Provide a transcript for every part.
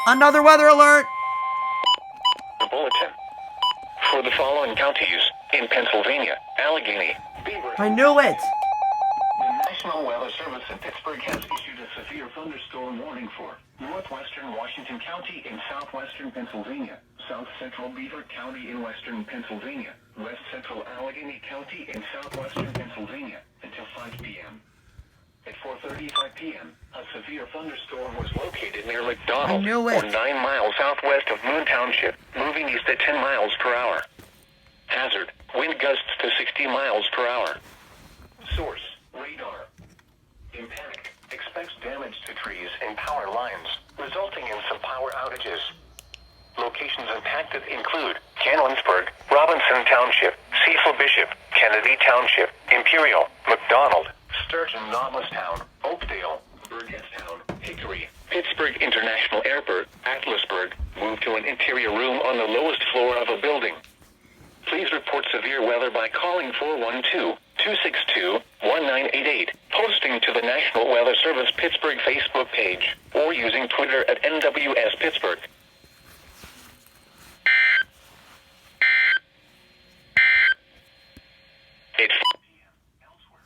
Another weather alert! Bulletin. For the following counties in Pennsylvania, Allegheny, Beaver. I knew it! The National Weather Service in Pittsburgh has issued a severe thunderstorm warning for northwestern Washington County in southwestern Pennsylvania, south central Beaver County in western Pennsylvania, west central Allegheny County in southwestern Pennsylvania until 5 p.m. At 4:35 p.m., a severe thunderstorm was located near McDonald, I knew it. or 9 miles southwest of Moon Township, moving east at 10 miles per hour. Hazard, wind gusts to 60 miles per hour. Source, radar. Impact, expects damage to trees and power lines, resulting in some power outages. Locations impacted include Canlinsburg, Robinson Township, Cecil Bishop, Kennedy Township, Imperial, McDonald, Sturgeon Nobletown, Oakdale, Burgettstown, Hickory, Pittsburgh International Airport, Atlasburg. Move to an interior room on the lowest floor of a building. Please report severe weather by calling 412-262-1988, posting to the National Weather Service Pittsburgh Facebook page, or using Twitter at NWS Pittsburgh.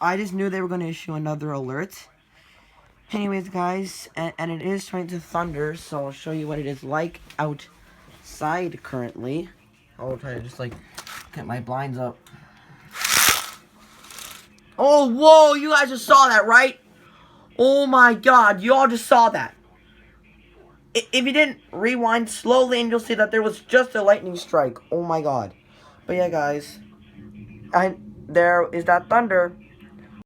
I just knew they were going to issue another alert. Anyways, guys, and it is trying to thunder, so I'll show you what it is like outside currently. I'll try to just, get my blinds up. Oh, whoa, you guys just saw that, right? Oh my god, you all just saw that. If you didn't, rewind slowly and you'll see that there was just a lightning strike. Oh my god. But yeah, guys, there is that thunder.